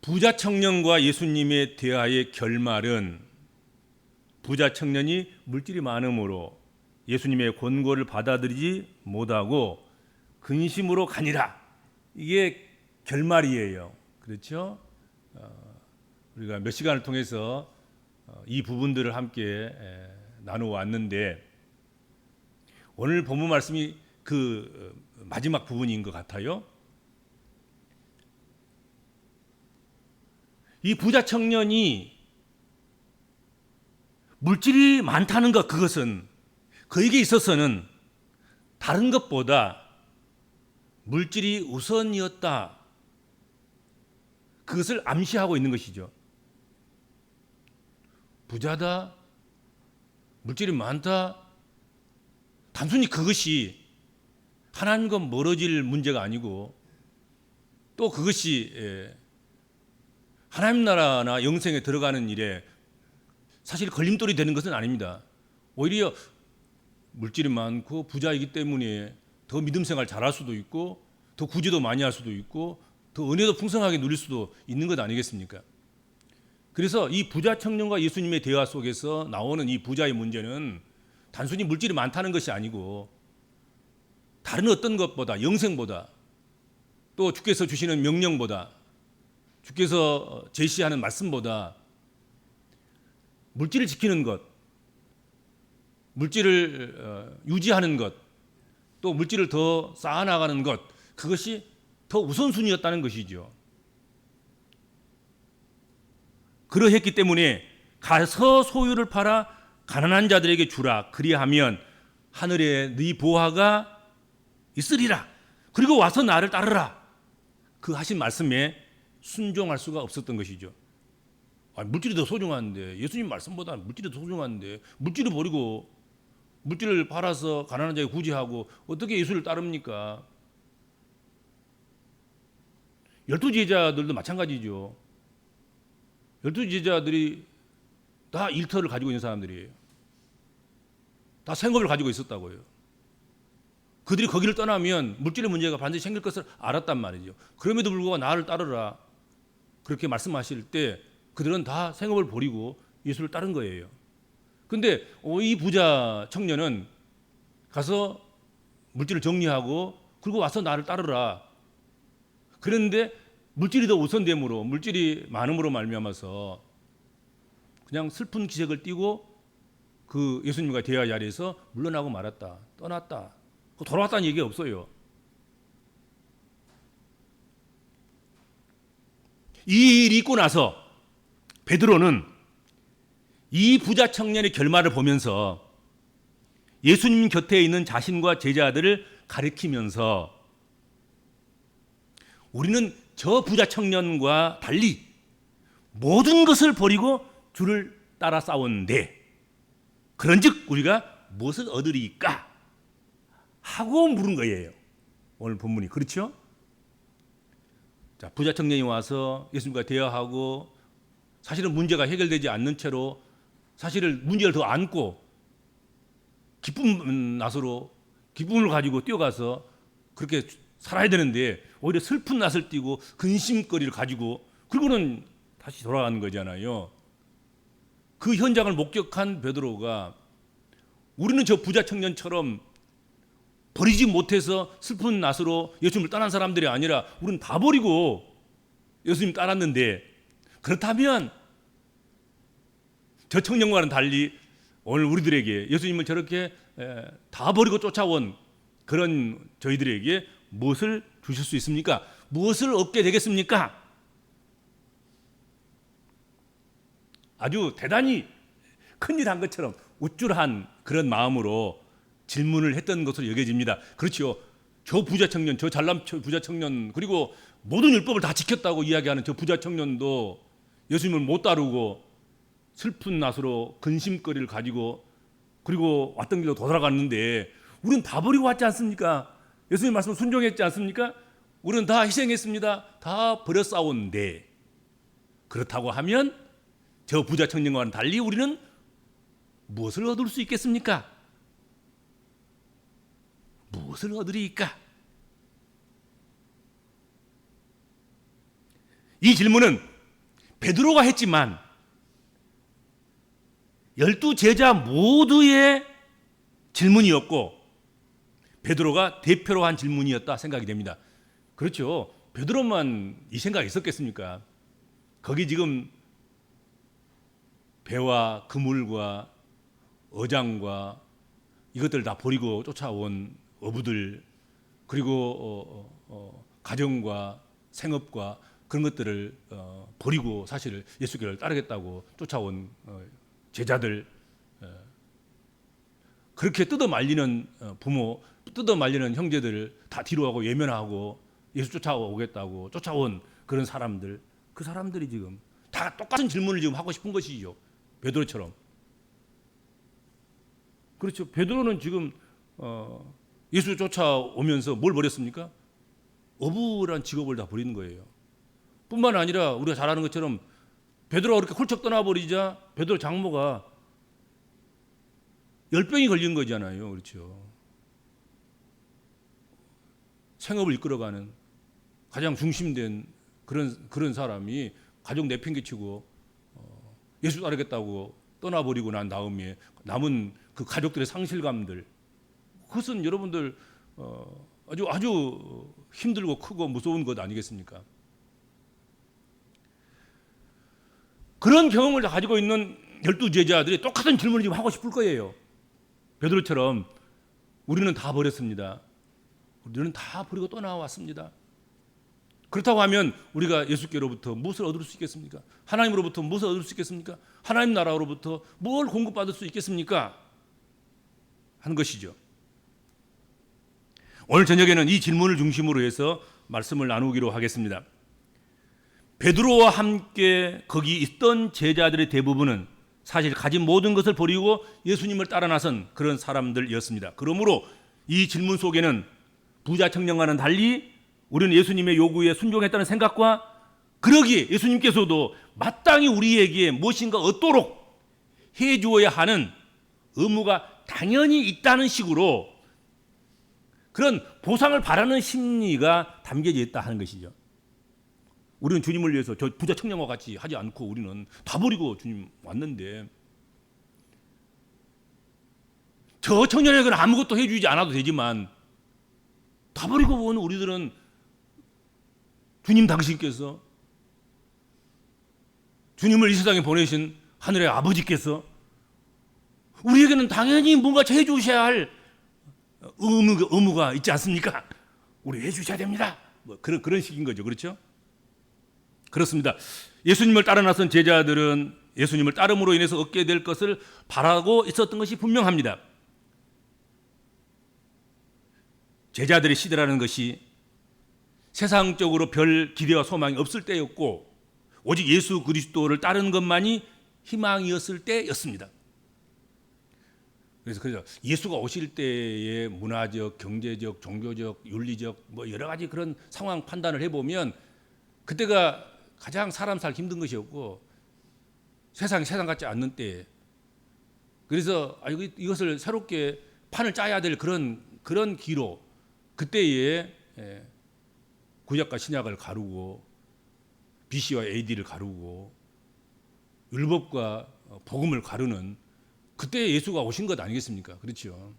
부자 청년과 예수님의 대화의 결말은 부자 청년이 물질이 많음으로 예수님의 권고를 받아들이지 못하고 근심으로 가니라. 이게 결말이에요. 그렇죠? 우리가 몇 시간을 통해서 이 부분들을 함께 나누어 왔는데 오늘 본문 말씀이 그 마지막 부분인 것 같아요. 이 부자 청년이 물질이 많다는 것, 그것은 그에게 있어서는 다른 것보다 물질이 우선이었다. 그것을 암시하고 있는 것이죠. 부자다, 물질이 많다, 단순히 그것이 하나님과 멀어질 문제가 아니고 또 그것이 하나님 나라나 영생에 들어가는 일에 사실 걸림돌이 되는 것은 아닙니다. 오히려 물질이 많고 부자이기 때문에 더 믿음 생활 잘할 수도 있고 더 구제도 많이 할 수도 있고 더 은혜도 풍성하게 누릴 수도 있는 것 아니겠습니까? 그래서 이 부자 청년과 예수님의 대화 속에서 나오는 이 부자의 문제는 단순히 물질이 많다는 것이 아니고 다른 어떤 것보다, 영생보다, 또 주께서 주시는 명령보다, 주께서 제시하는 말씀보다 물질을 지키는 것, 물질을 유지하는 것, 또 물질을 더 쌓아나가는 것, 그것이 더 우선순위였다는 것이죠. 그러했기 때문에 가서 소유를 팔아 가난한 자들에게 주라. 그리하면 하늘에 네 보화가 있으리라. 그리고 와서 나를 따르라. 그 하신 말씀에 순종할 수가 없었던 것이죠. 물질이 더 소중한데, 예수님 말씀보다 물질이 더 소중한데 물질을 버리고 물질을 팔아서 가난한 자에게 구제하고 어떻게 예수를 따릅니까? 12제자들도 마찬가지죠. 12제자들이 다 일터를 가지고 있는 사람들이에요. 다 생업을 가지고 있었다고요. 그들이 거기를 떠나면 물질의 문제가 반드시 생길 것을 알았단 말이죠. 그럼에도 불구하고 나를 따르라 그렇게 말씀하실 때 그들은 다 생업을 버리고 예수를 따른 거예요. 근데 이 부자 청년은 가서 물질을 정리하고 그리고 와서 나를 따르라. 그런데 물질이 더 우선됨으로, 물질이 많음으로 말미암아서 그냥 슬픈 기색을 띠고 그 예수님과 대화 자리에서 물러나고 말았다. 떠났다. 돌아왔다는 얘기가 없어요. 이 일이 있고 나서 베드로는 이 부자 청년의 결말을 보면서 예수님 곁에 있는 자신과 제자들을 가리키면서 우리는 저 부자 청년과 달리 모든 것을 버리고 주를 따라 싸웠는데 그런즉 우리가 무엇을 얻으리까 하고 물은 거예요. 오늘 본문이 그렇죠? 자, 부자 청년이 와서 예수님과 대화하고 사실은 문제가 해결되지 않는 채로 사실은 문제를 더 안고 기쁜 낯으로 기쁨을 가지고 뛰어가서 그렇게 살아야 되는데 오히려 슬픈 낯을 띠고 근심거리를 가지고 그리고는 다시 돌아가는 거잖아요. 그 현장을 목격한 베드로가 우리는 저 부자 청년처럼 버리지 못해서 슬픈 낯으로 예수님을 떠난 사람들이 아니라 우리는 다 버리고 예수님 따랐는데 그렇다면 저 청년과는 달리 오늘 우리들에게 예수님을 저렇게 다 버리고 쫓아온 그런 저희들에게 무엇을 주실 수 있습니까? 무엇을 얻게 되겠습니까? 아주 대단히 큰일 한 것처럼 우쭐한 그런 마음으로 질문을 했던 것으로 여겨집니다. 그렇죠. 저 부자 청년, 저 잘난 부자 청년, 그리고 모든 율법을 다 지켰다고 이야기하는 저 부자 청년도 예수님을 못 따르고 슬픈 낯으로 근심거리를 가지고 그리고 왔던 길로 돌아갔는데 우리는 다 버리고 왔지 않습니까? 예수님 말씀 순종했지 않습니까? 우리는 다 희생했습니다. 다 버려 싸웠는데 그렇다고 하면 저 부자 청년과는 달리 우리는 무엇을 얻을 수 있겠습니까? 무엇을 얻으리까? 이 질문은 베드로가 했지만 12제자 모두의 질문이었고 베드로가 대표로 한 질문이었다 생각이 됩니다. 그렇죠. 베드로만 이 생각이 있었겠습니까? 거기 지금 배와 그물과 어장과 이것들 다 버리고 쫓아온 어부들, 그리고 가정과 생업과 그런 것들을 버리고 사실 예수께를 따르겠다고 쫓아온 제자들, 그렇게 뜯어 말리는 부모, 뜯어 말리는 형제들을 다 뒤로하고 외면하고 예수 쫓아오겠다고 쫓아온 그런 사람들, 그 사람들이 지금 다 똑같은 질문을 지금 하고 싶은 것이죠. 베드로처럼. 그렇죠. 베드로는 지금 예수 쫓아오면서 뭘 버렸습니까? 어부란 직업을 다 버리는 거예요. 뿐만 아니라 우리가 잘 아는 것처럼 베드로가 그렇게 훌쩍 떠나버리자 베드로 장모가 열병이 걸린 거잖아요. 그렇죠. 생업을 이끌어가는 가장 중심된 그런 사람이 가족 내팽개치고 예수 따르겠다고 떠나버리고 난 다음에 남은 그 가족들의 상실감들, 그것은 여러분들 아주 힘들고 크고 무서운 것 아니겠습니까? 그런 경험을 다 가지고 있는 12제자들이 똑같은 질문을 지금 하고 싶을 거예요. 베드로처럼 우리는 다 버렸습니다. 우리는 다 버리고 떠나왔습니다. 그렇다고 하면 우리가 예수께로부터 무엇을 얻을 수 있겠습니까? 하나님으로부터 무엇을 얻을 수 있겠습니까? 하나님 나라로부터 뭘 공급받을 수 있겠습니까? 하는 것이죠. 오늘 저녁에는 이 질문을 중심으로 해서 말씀을 나누기로 하겠습니다. 베드로와 함께 거기 있던 제자들의 대부분은 사실 가진 모든 것을 버리고 예수님을 따라 나선 그런 사람들이었습니다. 그러므로 이 질문 속에는 부자 청년과는 달리 우리는 예수님의 요구에 순종했다는 생각과 그러기에 예수님께서도 마땅히 우리에게 무엇인가 얻도록 해주어야 하는 의무가 당연히 있다는 식으로 그런 보상을 바라는 심리가 담겨져 있다 하는 것이죠. 우리는 주님을 위해서 저 부자 청년과 같이 하지 않고 우리는 다 버리고 주님 왔는데 저 청년에게는 아무것도 해주지 않아도 되지만 다 버리고 온 우리들은 주님 당신께서 주님을 이 세상에 보내신 하늘의 아버지께서 우리에게는 당연히 뭔가 해주셔야 할 의무가 있지 않습니까? 우리 해주셔야 됩니다. 뭐 그런 식인 거죠. 그렇죠? 그렇습니다. 예수님을 따라 나선 제자들은 예수님을 따름으로 인해서 얻게 될 것을 바라고 있었던 것이 분명합니다. 제자들의 시대라는 것이 세상적으로 별 기대와 소망이 없을 때였고 오직 예수 그리스도를 따르는 것만이 희망이었을 때였습니다. 그래서 예수가 오실 때의 문화적, 경제적, 종교적, 윤리적 뭐 여러 가지 그런 상황 판단을 해보면 그때가 가장 사람 살기 힘든 것이었고 세상이 세상 같지 않는 때, 그래서 이것을 새롭게 판을 짜야 될 그런 기로 그때에 구약과 신약을 가르고 BC와 AD를 가르고 율법과 복음을 가르는 그때 예수가 오신 것 아니겠습니까? 그렇죠.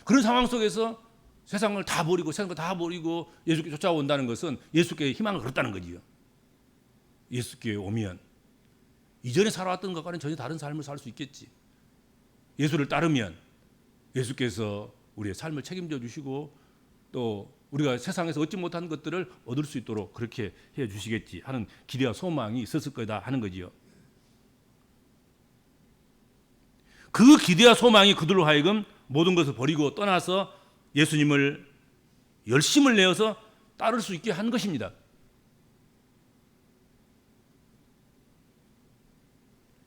그런 상황 속에서 세상을 다 버리고 예수께 쫓아온다는 것은 예수께 희망을 걸었다는 거지요. 예수께 오면 이전에 살아왔던 것과는 전혀 다른 삶을 살 수 있겠지. 예수를 따르면 예수께서 우리의 삶을 책임져 주시고 또 우리가 세상에서 얻지 못한 것들을 얻을 수 있도록 그렇게 해 주시겠지 하는 기대와 소망이 있었을 거다 하는 거지요. 그 기대와 소망이 그들로 하여금 모든 것을 버리고 떠나서 예수님을 열심을 내어서 따를 수 있게 한 것입니다.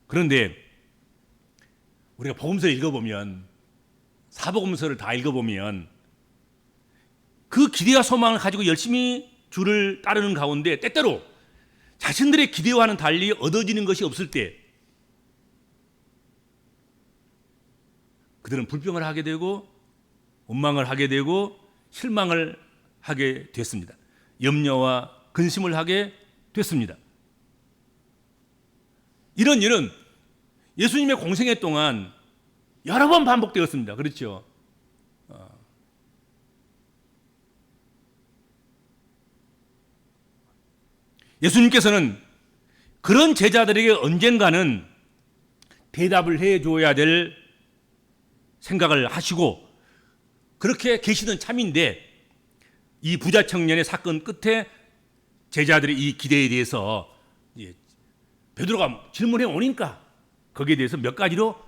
그런데 우리가 복음서를 읽어보면, 사복음서를 다 읽어보면 그 기대와 소망을 가지고 열심히 주를 따르는 가운데 때때로 자신들의 기대와는 달리 얻어지는 것이 없을 때 그들은 불평을 하게 되고 원망을 하게 되고 실망을 하게 됐습니다. 염려와 근심을 하게 됐습니다. 이런 일은 예수님의 공생애 동안 여러 번 반복되었습니다. 그렇죠? 예수님께서는 그런 제자들에게 언젠가는 대답을 해줘야 될 생각을 하시고 그렇게 계시던 참인데 이 부자 청년의 사건 끝에 제자들의 이 기대에 대해서 베드로가 질문해 오니까 거기에 대해서 몇 가지로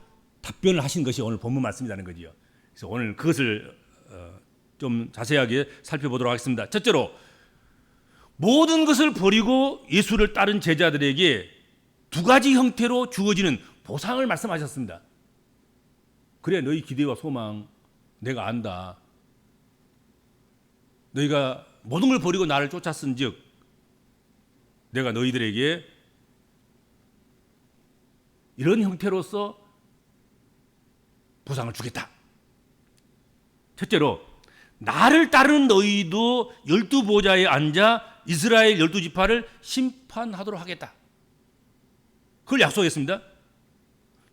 답변을 하신 것이 오늘 본문 말씀이라는 거지요. 그래서 오늘 그것을 좀 자세하게 살펴보도록 하겠습니다. 첫째로 모든 것을 버리고 예수를 따른 제자들에게 두 가지 형태로 주어지는 보상을 말씀하셨습니다. 그래, 너희 기대와 소망 내가 안다. 너희가 모든 걸 버리고 나를 쫓았은즉 내가 너희들에게 이런 형태로서 보상을 주겠다. 첫째로 나를 따르는 너희도 12보좌에 앉아 이스라엘 12지파를 심판하도록 하겠다. 그걸 약속했습니다.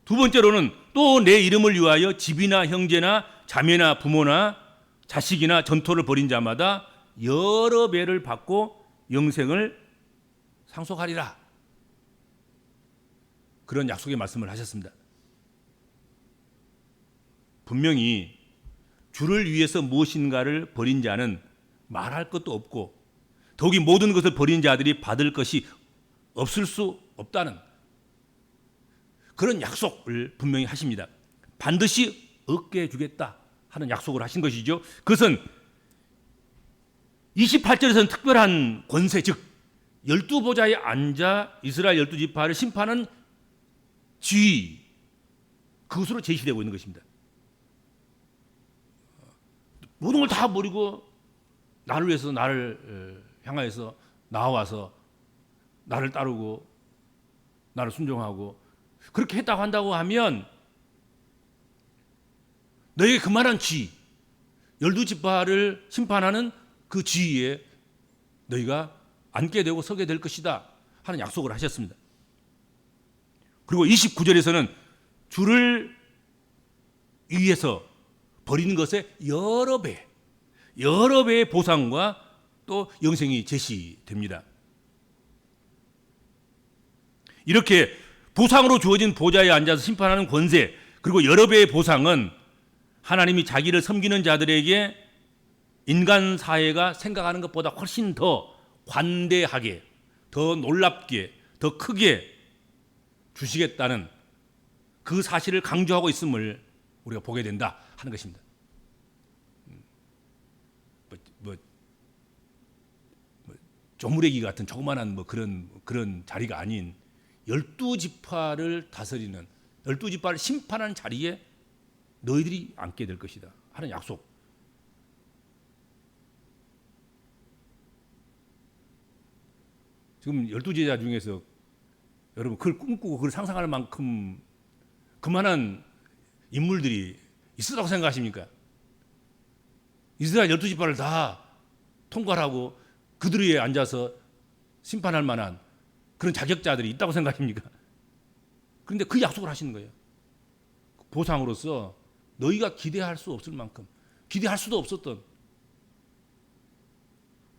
두 번째로는 또 내 이름을 위하여 집이나 형제나 자매나 부모나 자식이나 전토를 벌인 자마다 여러 배를 받고 영생을 상속하리라. 그런 약속의 말씀을 하셨습니다. 분명히 주를 위해서 무엇인가를 버린 자는 말할 것도 없고 더욱이 모든 것을 버린 자들이 받을 것이 없을 수 없다는 그런 약속을 분명히 하십니다. 반드시 얻게 해주겠다 하는 약속을 하신 것이죠. 그것은 28절에서는 특별한 권세, 즉 12보좌에 앉아 이스라엘 12지파를 심판하는 지위, 그것으로 제시되고 있는 것입니다. 모든 걸 다 버리고 나를 위해서 나를 향하여서 나와서 나를 따르고 나를 순종하고 그렇게 했다고 한다고 하면 너에게 그만한 지위, 12지파를 심판하는 그 지위에 너희가 앉게 되고 서게 될 것이다 하는 약속을 하셨습니다. 그리고 29절에서는 주를 위해서 버리는 것에 여러 배의 보상과 또 영생이 제시됩니다. 이렇게 보상으로 주어진 보좌에 앉아서 심판하는 권세 그리고 여러 배의 보상은 하나님이 자기를 섬기는 자들에게 인간 사회가 생각하는 것보다 훨씬 더 관대하게, 더 놀랍게, 더 크게 주시겠다는 그 사실을 강조하고 있음을 우리가 보게 된다 하는 것입니다. 조무래기 같은 조그만한 그런 자리가 아닌 12지파를 다스리는 12지파를 심판하는 자리에 너희들이 앉게 될 것이다 하는 약속. 지금 12제자 중에서 여러분 그걸 꿈꾸고 그걸 상상할 만큼 그만한 인물들이 있었다고 생각하십니까? 이스라엘 12지파를 다 통과하고 그들 위에 앉아서 심판할 만한 그런 자격자들이 있다고 생각합니까? 그런데 그 약속을 하시는 거예요. 보상으로서 너희가 기대할 수 없을 만큼 기대할 수도 없었던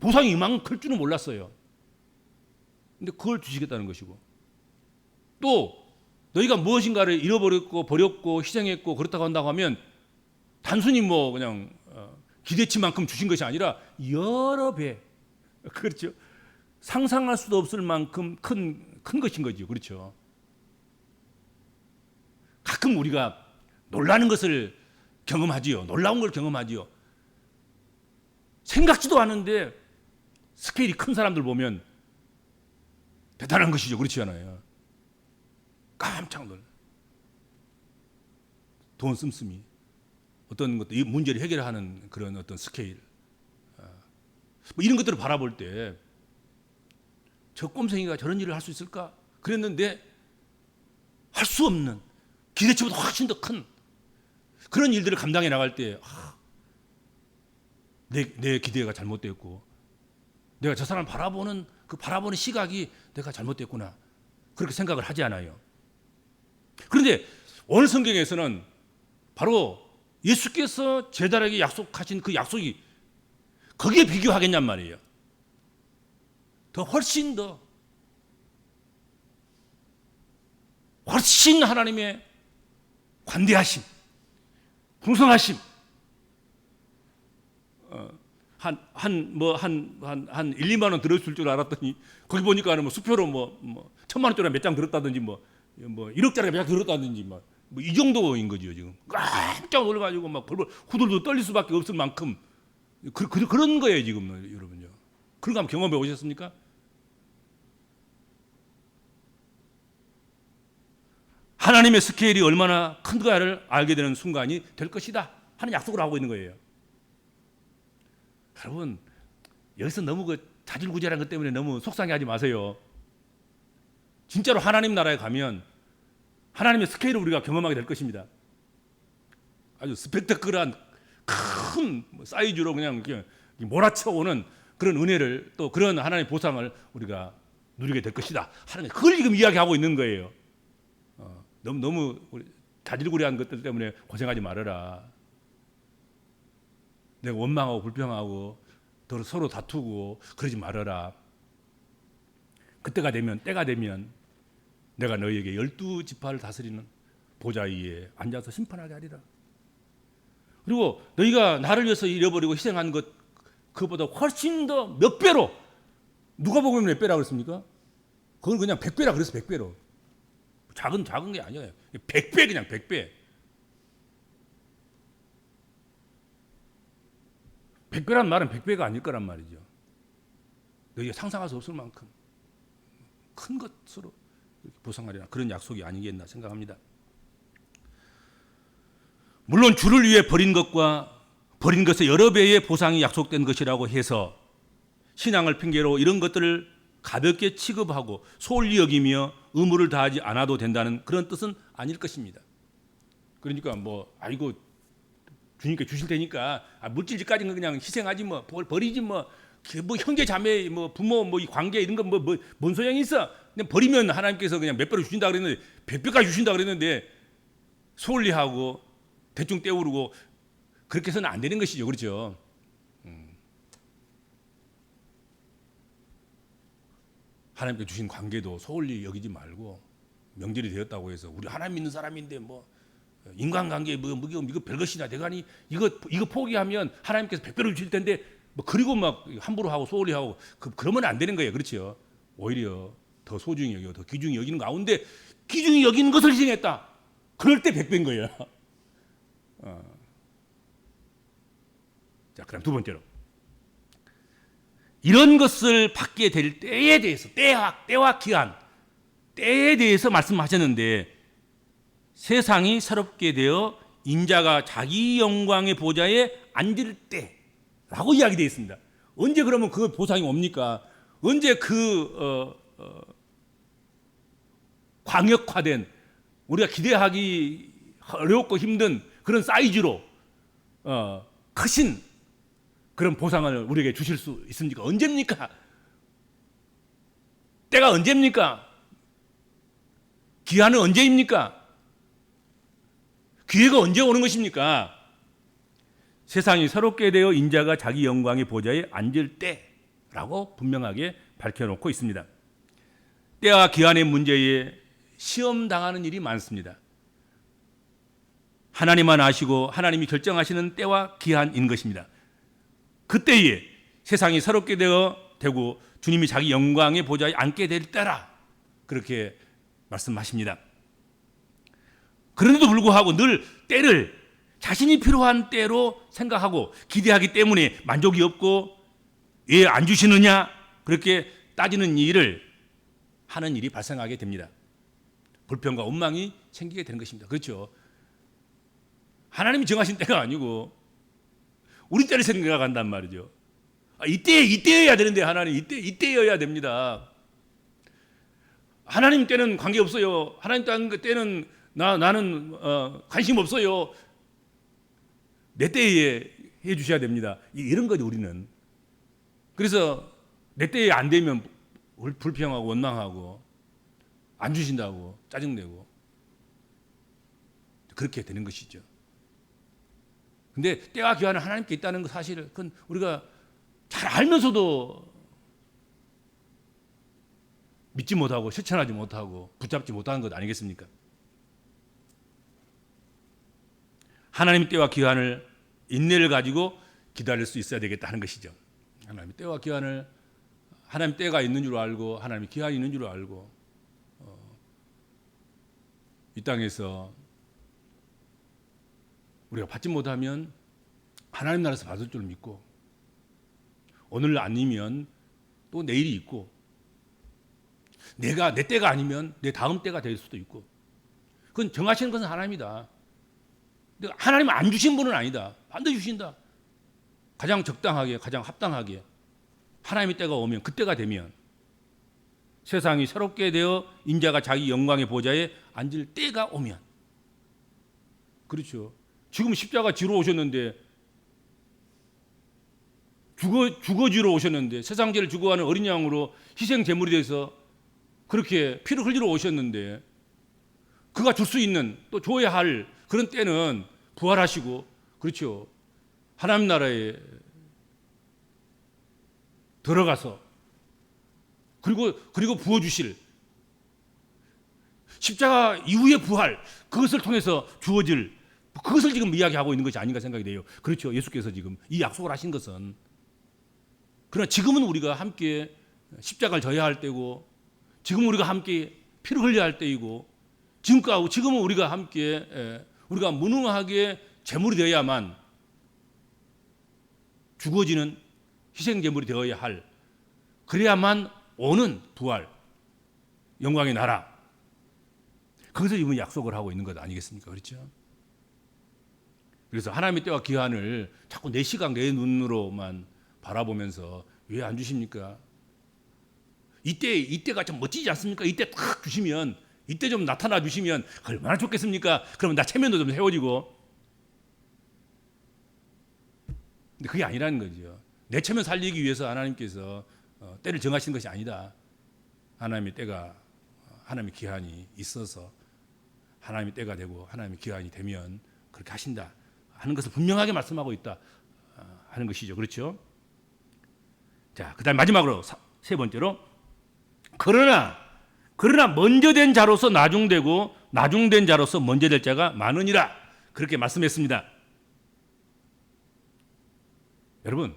보상이 이만큼 클 줄은 몰랐어요. 근데 그걸 주시겠다는 것이고 또 너희가 무엇인가를 잃어버렸고 버렸고 희생했고 그렇다고 한다고 하면 단순히 그냥 기대치만큼 주신 것이 아니라 여러 배, 그렇죠? 상상할 수도 없을 만큼 큰 것인 거죠. 그렇죠? 가끔 우리가 놀라는 것을 경험하지요. 놀라운 걸 경험하지요. 생각지도 않은데 스케일이 큰 사람들 보면 대단한 것이죠. 그렇지 않아요? 깜짝 놀라. 돈 씀씀이 어떤 것도 이 문제를 해결하는 그런 어떤 스케일, 이런 것들을 바라볼 때 저 꼼생이가 저런 일을 할 수 있을까? 그랬는데 할 수 없는 기대치보다 훨씬 더 큰 그런 일들을 감당해 나갈 때 내 기대가 잘못됐고 내가 저 사람을 바라보는 그 바라보는 시각이 내가 잘못됐구나 그렇게 생각을 하지 않아요. 그런데 오늘 성경에서는 바로 예수께서 제자에게 약속하신 그 약속이 거기에 비교하겠냔 말이에요. 훨씬 하나님의 관대하심, 풍성하심, 한 1, 2만 원 들었을 줄 알았더니 거기 보니까 뭐 수표로 뭐 1,000만 원짜리 몇 장 들었다든지 뭐 1억짜리 몇 장 들었다든지 뭐 이 정도인 거죠 지금. 깜짝 놀라가지고 막 벌벌 후들들 떨릴 수밖에 없을 만큼 그런 거예요 지금 여러분요. 그런 거 한번 경험해 보셨습니까? 하나님의 스케일이 얼마나 큰가를 알게 되는 순간이 될 것이다 하는 약속을 하고 있는 거예요. 여러분 여기서 너무 그 자질구레한 것 때문에 너무 속상해하지 마세요. 진짜로 하나님 나라에 가면 하나님의 스케일을 우리가 경험하게 될 것입니다. 아주 스펙타클한 큰 사이즈로 그냥 이렇게 몰아쳐오는 그런 은혜를 또 그런 하나님의 보상을 우리가 누리게 될 것이다 하는 그걸 지금 이야기하고 있는 거예요. 너무 자질구레한 것들 때문에 고생하지 말아라. 내가 원망하고 불평하고 서로 다투고 그러지 말아라. 그때가 되면 내가 너희에게 12지파를 다스리는 보좌 위에 앉아서 심판하게 하리라. 그리고 너희가 나를 위해서 잃어버리고 희생한 것 그보다 훨씬 더 몇 배로 누가복음에 몇 배라고 그랬습니까? 그건 그냥 100배라 그래서 100배로. 작은 게 아니에요. 100배 그냥 100배. 100배란 말은 100배가 아닐 거란 말이죠. 너희가 상상할 수 없을 만큼 큰 것으로 보상하리라. 그런 약속이 아니겠나 생각합니다. 물론 주를 위해 버린 것과 버린 것의 여러 배의 보상이 약속된 것이라고 해서 신앙을 핑계로 이런 것들을 가볍게 취급하고 소홀히 여기며 의무를 다하지 않아도 된다는 그런 뜻은 아닐 것입니다. 그러니까 아이고 주님께 주실 테니까 물질까지는 그냥 희생하지 버리지 형제 자매 부모 이 관계 이런 거 뭔 소용이 있어? 그냥 버리면 하나님께서 그냥 몇 배로 주신다 그랬는데 100배까지 주신다 그랬는데 소홀히 하고 대충 때우르고 그렇게 해서는 안 되는 것이죠. 그렇죠? 하나님께 주신 관계도 소홀히 여기지 말고 명절이 되었다고 해서 우리 하나님 믿는 사람인데 인간관계 이거 별것이나 대가니 이거 포기하면 하나님께서 100배로 주실 텐데 그리고 함부로 하고 소홀히 하고 그러면 안 되는 거예요. 그렇죠? 오히려 더 소중히 여기고 더 귀중히 여기는 가운데 귀중히 여기는 것을 희생했다. 그럴 때 100배인 거예요. 자, 그럼 두 번째로 이런 것을 받게 될 때에 대해서 때와 기한 때에 대해서 말씀하셨는데 세상이 새롭게 되어 인자가 자기 영광의 보좌에 앉을 때라고 이야기되어 있습니다. 언제 그러면 그 보상이 옵니까? 언제 광역화된 우리가 기대하기 어렵고 힘든 그런 사이즈로 크신 그런 보상을 우리에게 주실 수 있습니까? 언제입니까? 때가 언제입니까? 기한은 언제입니까? 기회가 언제 오는 것입니까? 세상이 새롭게 되어 인자가 자기 영광의 보좌에 앉을 때라고 분명하게 밝혀놓고 있습니다. 때와 기한의 문제에 시험당하는 일이 많습니다. 하나님만 아시고 하나님이 결정하시는 때와 기한인 것입니다. 그때에 세상이 새롭게 되고 주님이 자기 영광의 보좌에 앉게 될 때라 그렇게 말씀하십니다. 그런데도 불구하고 늘 때를 자신이 필요한 때로 생각하고 기대하기 때문에 만족이 없고 왜 안 주시느냐 그렇게 따지는 일을 하는 일이 발생하게 됩니다. 불평과 원망이 생기게 되는 것입니다. 그렇죠? 하나님이 정하신 때가 아니고 우리 때를 생각한단 말이죠. 이때여야 되는데 하나님 이때여야 됩니다. 하나님 때는 관계 없어요. 하나님 때는 나는 관심 없어요. 내 때에 해주셔야 됩니다. 이런 거죠 우리는. 그래서 내 때에 안 되면 불평하고 원망하고 안 주신다고 짜증내고 그렇게 되는 것이죠. 근데 때와 기한은 하나님께 있다는 그 사실을 그건 우리가 잘 알면서도 믿지 못하고 실천하지 못하고 붙잡지 못하는 것 아니겠습니까? 하나님 때와 기한을 인내를 가지고 기다릴 수 있어야 되겠다 하는 것이죠. 하나님 때와 기한을 하나님 때가 있는 줄 알고 하나님 기한이 있는 줄 알고 이 땅에서 우리가 받지 못하면 하나님 나라에서 받을 줄 믿고 오늘 아니면 또 내일이 있고 내 때가 아니면 내 다음 때가 될 수도 있고 그건 정하시는 것은 하나님이다. 근데 하나님은 안 주신 분은 아니다. 반드시 주신다. 가장 적당하게 가장 합당하게 하나님의 때가 오면 그때가 되면 세상이 새롭게 되어 인자가 자기 영광의 보좌에 앉을 때가 오면 그렇죠. 지금 십자가 지러 오셨는데 죽어지러 오셨는데 세상 죄를 죽어가는 어린 양으로 희생 제물이 돼서 그렇게 피를 흘리러 오셨는데 그가 줄 수 있는 또 줘야 할 그런 때는 부활하시고 그렇죠. 하나님 나라에 들어가서 그리고 부어주실 십자가 이후의 부활 그것을 통해서 주어질 그것을 지금 이야기하고 있는 것이 아닌가 생각이 돼요. 그렇죠. 예수께서 지금 이 약속을 하신 것은 그러나 지금은 우리가 함께 십자가를 져야 할 때고 지금 우리가 함께 피를 흘려야 할 때이고 지금은 우리가 함께 우리가 무능하게 제물이 되어야만 죽어지는 희생 제물이 되어야 할 그래야만 오는 부활 영광의 나라 거기서 이분 약속을 하고 있는 것 아니겠습니까? 그렇죠? 그래서 하나님의 때와 기한을 자꾸 내 시각 내 눈으로만 바라보면서 왜 안 주십니까? 이때가 좀 멋지지 않습니까? 이때 딱 주시면 이때 좀 나타나 주시면 얼마나 좋겠습니까? 그러면 나 체면도 좀 세워지고 근데 그게 아니라는 거죠. 내 체면 살리기 위해서 하나님께서 때를 정하신 것이 아니다. 하나님의 때가 하나님의 기한이 있어서 하나님의 때가 되고 하나님의 기한이 되면 그렇게 하신다 하는 것을 분명하게 말씀하고 있다 하는 것이죠. 그렇죠? 자, 그다음 마지막으로 세 번째로 그러나 먼저 된 자로서 나중되고 나중된 자로서 먼저 될 자가 많으니라 그렇게 말씀했습니다. 여러분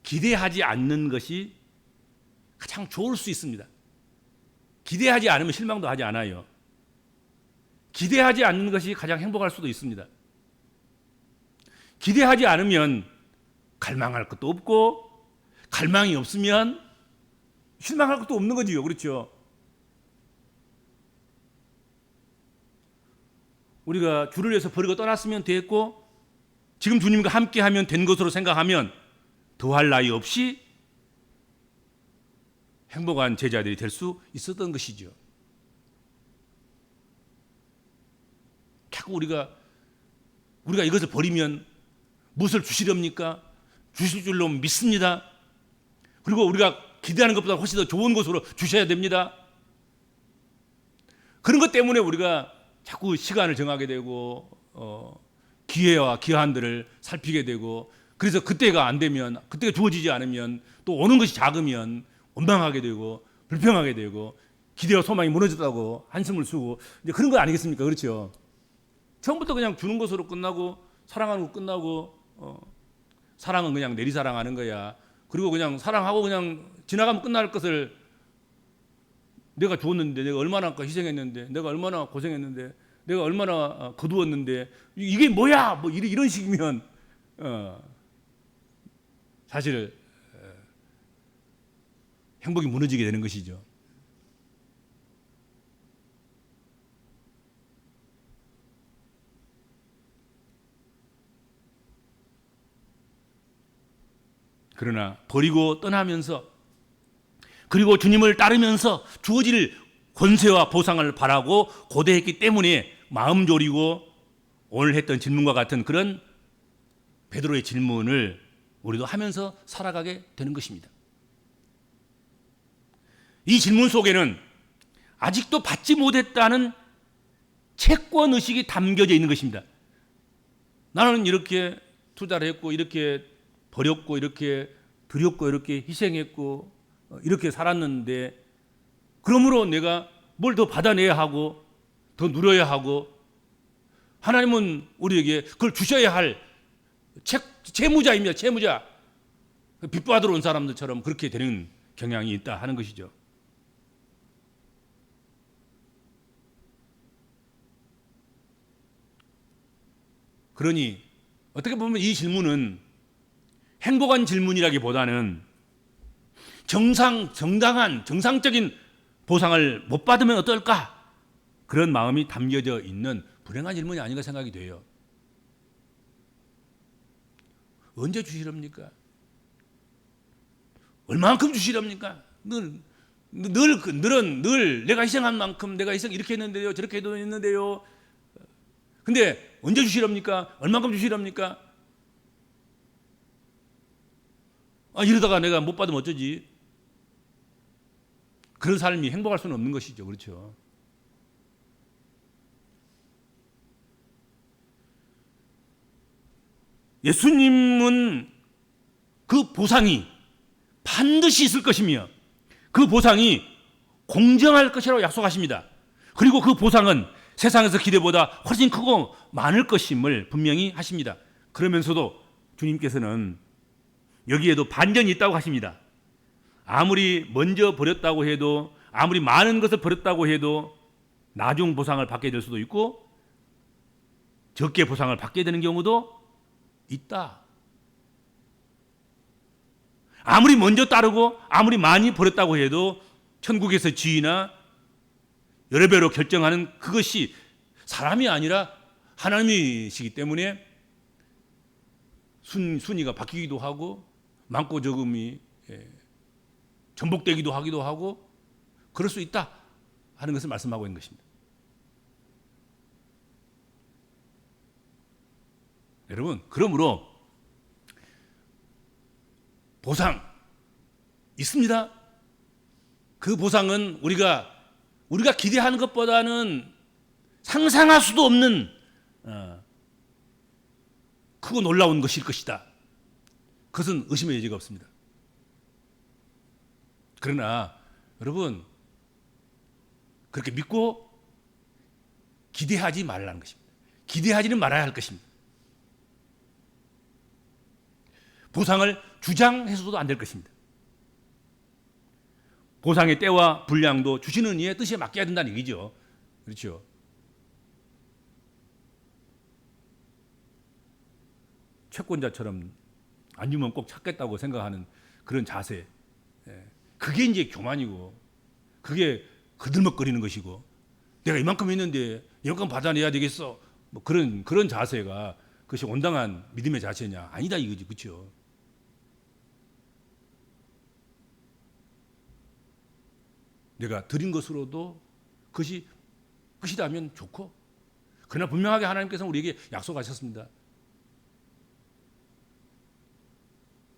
기대하지 않는 것이 가장 좋을 수 있습니다. 기대하지 않으면 실망도 하지 않아요. 기대하지 않는 것이 가장 행복할 수도 있습니다. 기대하지 않으면 갈망할 것도 없고 갈망이 없으면 실망할 것도 없는 거지요. 그렇죠? 우리가 주를 위해서 버리고 떠났으면 됐고 지금 주님과 함께하면 된 것으로 생각하면 더할 나위 없이 행복한 제자들이 될 수 있었던 것이죠. 자꾸 우리가 이것을 버리면 무엇을 주시렵니까? 주실 줄로 믿습니다. 그리고 우리가 기대하는 것보다 훨씬 더 좋은 것으로 주셔야 됩니다. 그런 것 때문에 우리가 자꾸 시간을 정하게 되고 기회와 기한들을 살피게 되고 그래서 그때가 안 되면 그때가 주어지지 않으면 또 오는 것이 작으면 원망하게 되고 불평하게 되고 기대와 소망이 무너졌다고 한숨을 쉬고 이제 그런 거 아니겠습니까? 그렇죠? 처음부터 그냥 주는 것으로 끝나고 사랑하는 거 끝나고 사랑은 그냥 내리사랑하는 거야. 그리고 그냥 사랑하고 그냥 지나가면 끝날 것을 내가 주었는데 내가 얼마나 희생했는데 내가 얼마나 고생했는데 내가 얼마나 거두었는데 이게 뭐야? 뭐 이런 식이면 사실 행복이 무너지게 되는 것이죠. 그러나 버리고 떠나면서 그리고 주님을 따르면서 주어질 권세와 보상을 바라고 고대했기 때문에 마음 졸이고 오늘 했던 질문과 같은 그런 베드로의 질문을 우리도 하면서 살아가게 되는 것입니다. 이 질문 속에는 아직도 받지 못했다는 채권 의식이 담겨져 있는 것입니다. 나는 이렇게 투자를 했고, 이렇게 버렸고, 이렇게 드렸고, 이렇게 희생했고, 이렇게 살았는데, 그러므로 내가 뭘 더 받아내야 하고, 더 누려야 하고, 하나님은 우리에게 그걸 주셔야 할 채무자입니다. 채무자. 빚 받으러 온 사람들처럼 그렇게 되는 경향이 있다 하는 것이죠. 그러니 어떻게 보면 이 질문은 행복한 질문이라기보다는 정당한 정상적인 보상을 못 받으면 어떨까? 그런 마음이 담겨져 있는 불행한 질문이 아닌가 생각이 돼요. 언제 주시렵니까? 얼마만큼 주시렵니까? 늘 내가 희생한 만큼 내가 이렇게 했는데요, 저렇게 했는데요. 근데 언제 주시렵니까? 얼마만큼 주시렵니까? 이러다가 내가 못 받으면 어쩌지? 그런 삶이 행복할 수는 없는 것이죠. 그렇죠? 예수님은 그 보상이 반드시 있을 것이며 그 보상이 공정할 것이라고 약속하십니다. 그리고 그 보상은 세상에서 기대보다 훨씬 크고 많을 것임을 분명히 하십니다. 그러면서도 주님께서는 여기에도 반전이 있다고 하십니다. 아무리 먼저 버렸다고 해도, 아무리 많은 것을 버렸다고 해도 나중 보상을 받게 될 수도 있고 적게 보상을 받게 되는 경우도 있다. 아무리 먼저 따르고 아무리 많이 버렸다고 해도 천국에서 지위나 여러 배로 결정하는 그것이 사람이 아니라 하나님이시기 때문에 순위가 바뀌기도 하고 많고 적음이 전복되기도 하기도 하고 그럴 수 있다 하는 것을 말씀하고 있는 것입니다. 여러분, 그러므로 보상 있습니다. 그 보상은 우리가 기대하는 것보다는 상상할 수도 없는 크고 놀라운 것일 것이다. 그것은 의심의 여지가 없습니다. 그러나 여러분, 그렇게 믿고 기대하지 말라는 것입니다. 기대하지는 말아야 할 것입니다. 보상을 주장해서도 안 될 것입니다. 보상의 때와 분량도 주시는 이의 뜻에 맡겨야 된다는 얘기죠. 그렇죠? 채권자처럼 안 주면 꼭 찾겠다고 생각하는 그런 자세, 그게 이제 교만이고, 그게 거들먹거리는 것이고, 내가 이만큼 했는데 이만큼 받아내야 되겠어, 뭐 그런 자세가 그것이 온당한 믿음의 자세냐? 아니다 이거지, 그렇죠? 내가 드린 것으로도 그것이 끝이라면 좋고, 그러나 분명하게 하나님께서는 우리에게 약속하셨습니다.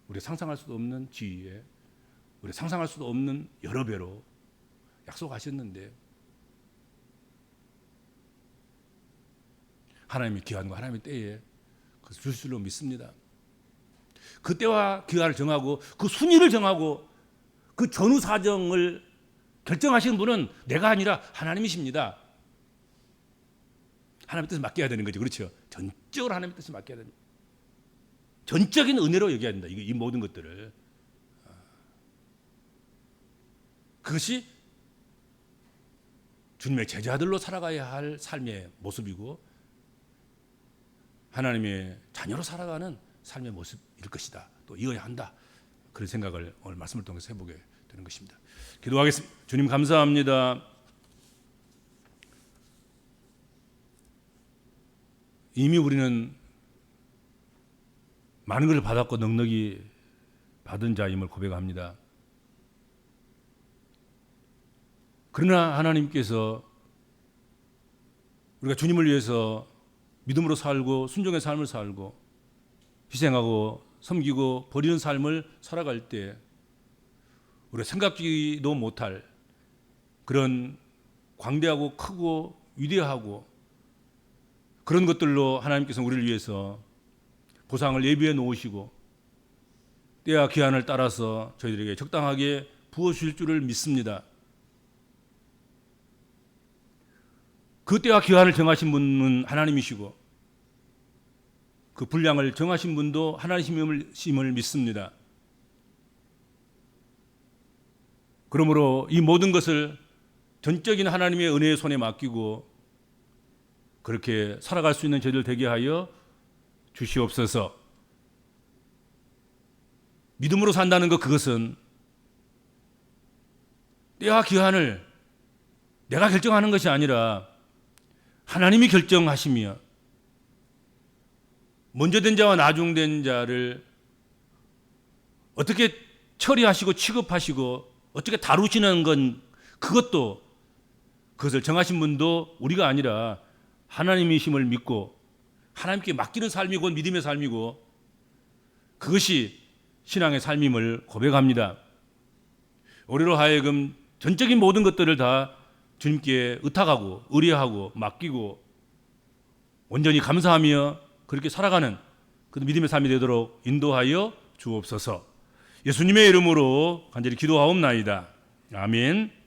우리가 상상할 수도 없는 지위에, 우리가 상상할 수도 없는 여러 배로 약속하셨는데, 하나님이 기한 거 하나님의 때에 줄 줄로 믿습니다. 그 때와 기한을 정하고 그 순위를 정하고 그 전후 사정을 결정하시는 분은 내가 아니라 하나님이십니다. 하나님의 뜻을 맡겨야 되는 거죠. 그렇죠? 전적으로 하나님의 뜻을 맡겨야 됩니다. 전적인 은혜로 여겨야 된다. 이 모든 것들을. 그것이 주님의 제자들로 살아가야 할 삶의 모습이고 하나님의 자녀로 살아가는 삶의 모습일 것이다. 또 이어야 한다. 그런 생각을 오늘 말씀을 통해서 해보게 되는 것입니다. 기도하겠습니다. 주님 감사합니다. 이미 우리는 많은 것을 받았고 넉넉히 받은 자임을 고백합니다. 그러나 하나님께서 우리가 주님을 위해서 믿음으로 살고 순종의 삶을 살고 희생하고 섬기고 버리는 삶을 살아갈 때 우리가 생각지도 못할 그런 광대하고 크고 위대하고 그런 것들로 하나님께서 우리를 위해서 보상을 예비해 놓으시고 때와 기한을 따라서 저희들에게 적당하게 부어주실 줄을 믿습니다. 그 때와 기한을 정하신 분은 하나님이시고 그 분량을 정하신 분도 하나님이심을 믿습니다. 그러므로 이 모든 것을 전적인 하나님의 은혜의 손에 맡기고 그렇게 살아갈 수 있는 저희들 되게 하여 주시옵소서. 믿음으로 산다는 것, 그것은 때와 기한을 내가 결정하는 것이 아니라 하나님이 결정하시며 먼저 된 자와 나중된 자를 어떻게 처리하시고 취급하시고 어떻게 다루시는 건 그것도 그것을 정하신 분도 우리가 아니라 하나님이심을 믿고 하나님께 맡기는 삶이 곧 믿음의 삶이고 그것이 신앙의 삶임을 고백합니다. 우리로 하여금 전적인 모든 것들을 다 주님께 의탁하고 의뢰하고 맡기고 온전히 감사하며 그렇게 살아가는 그 믿음의 삶이 되도록 인도하여 주옵소서. 예수님의 이름으로 간절히 기도하옵나이다. 아멘.